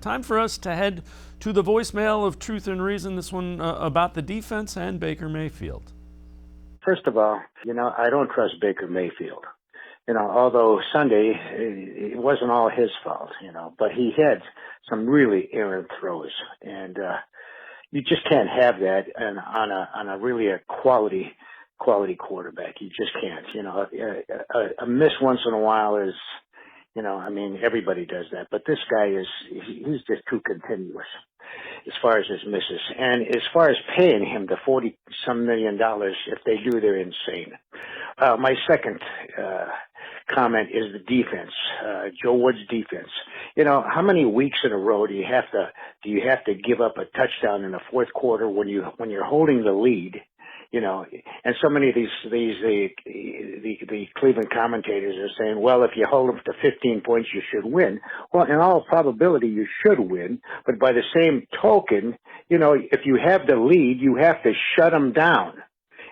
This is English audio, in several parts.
Time for us to head to the voicemail of Truth and Reason, this one about the defense and Baker Mayfield. First of all, I don't trust Baker Mayfield. Although Sunday, it wasn't all his fault, but he had some really errant throws. And you just can't have that on a really a quality quarterback. You just can't. A miss once in a while is, everybody does that. But this guy he's just too continuous as far as his misses. And as far as paying him the $40-some million, if they do, they're insane. My second comment is the defense, Joe Woods' defense. How many weeks in a row do you have to give up a touchdown in the fourth quarter when you're holding the lead? And so many of the Cleveland commentators are saying, well, if you hold them to 15 points, you should win. Well, in all probability, you should win. But by the same token, if you have the lead, you have to shut them down.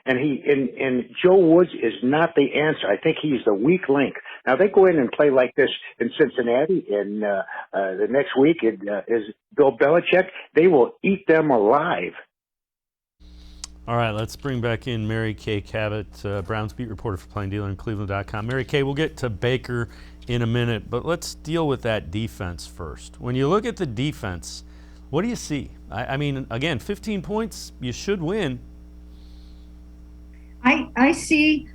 And Joe Woods is not the answer. I think he's the weak link. Now they go in and play like this in Cincinnati, and the next week is Bill Belichick. They will eat them alive. All right, let's bring back in Mary Kay Cabot, Browns beat reporter for Plain Dealer and cleveland.com. Mary Kay, we'll get to Baker in a minute, but let's deal with that defense first. When you look at the defense, what do you see? I mean, again, 15 points, you should win. I see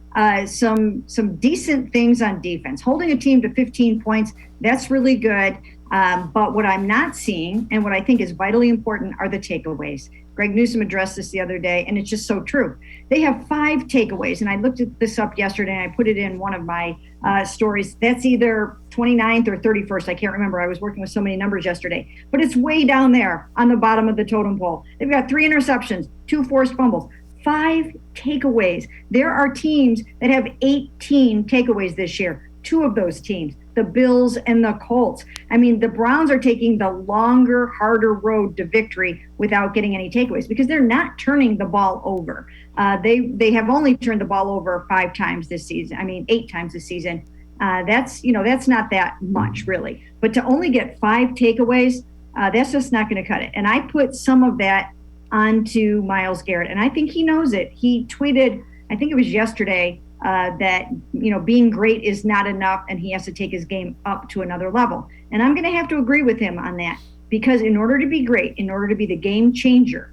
some decent things on defense. Holding a team to 15 points, that's really good. But what I'm not seeing, and what I think is vitally important, are the takeaways. Greg Newsome addressed this the other day, and it's just so true. They have 5 takeaways, and I looked at this up yesterday, and I put it in one of my stories. That's either 29th or 31st. I can't remember. I was working with so many numbers yesterday. But it's way down there on the bottom of the totem pole. They've got 3 interceptions, 2 forced fumbles, 5 takeaways. There are teams that have 18 takeaways this year. 2 of those teams, the Bills and the Colts. I mean, the Browns are taking the longer, harder road to victory without getting any takeaways because they're not turning the ball over. They have only turned the ball over 5 times this season. 8 times this season. That's not that much really. But to only get 5 takeaways, that's just not going to cut it. And I put some of that onto Myles Garrett, and I think he knows it. He tweeted, I think it was yesterday, that being great is not enough and he has to take his game up to another level. And I'm going to have to agree with him on that, because in order to be great, in order to be the game changer,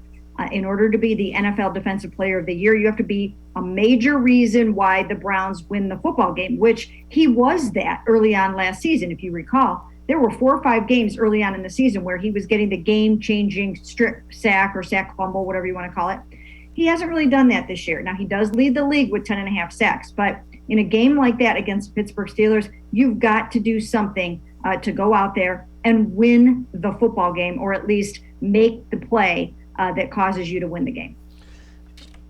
in order to be the NFL Defensive Player of the Year, you have to be a major reason why the Browns win the football game, which he was that early on last season. If you recall, there were 4 or 5 games early on in the season where he was getting the game-changing strip sack or sack fumble, whatever you want to call it. He hasn't really done that this year. Now, he does lead the league with 10.5 sacks, but in a game like that against the Pittsburgh Steelers, you've got to do something to go out there and win the football game, or at least make the play that causes you to win the game.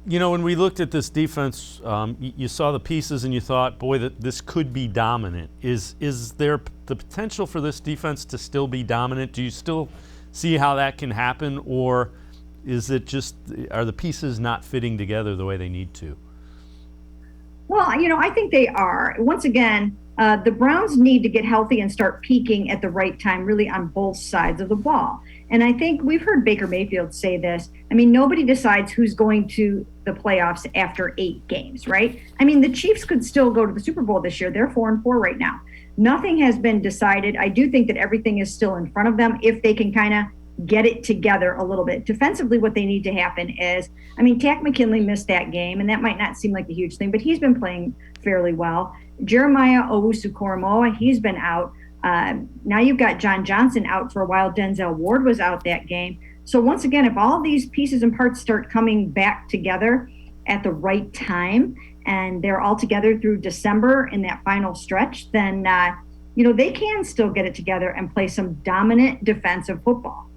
When we looked at this defense, you saw the pieces and you thought, boy, that this could be dominant. Is there the potential for this defense to still be dominant? Do you still see how that can happen, or is it just, are the pieces not fitting together the way they need to? Well, I think they are. Once again, the Browns need to get healthy and start peaking at the right time, really on both sides of the ball. And I think we've heard Baker Mayfield say this. Nobody decides who's going to the playoffs after 8 games, right? The Chiefs could still go to the Super Bowl this year. They're 4-4 right now. Nothing has been decided. I do think that everything is still in front of them if they can kind of get it together a little bit. Defensively, what they need to happen is, Takk McKinley missed that game, and that might not seem like a huge thing, but he's been playing fairly well. Jeremiah Owusu-Koramoah, he's been out. Now you've got John Johnson out for a while. Denzel Ward was out that game. So once again, if all these pieces and parts start coming back together at the right time, and they're all together through December in that final stretch, then they can still get it together and play some dominant defensive football.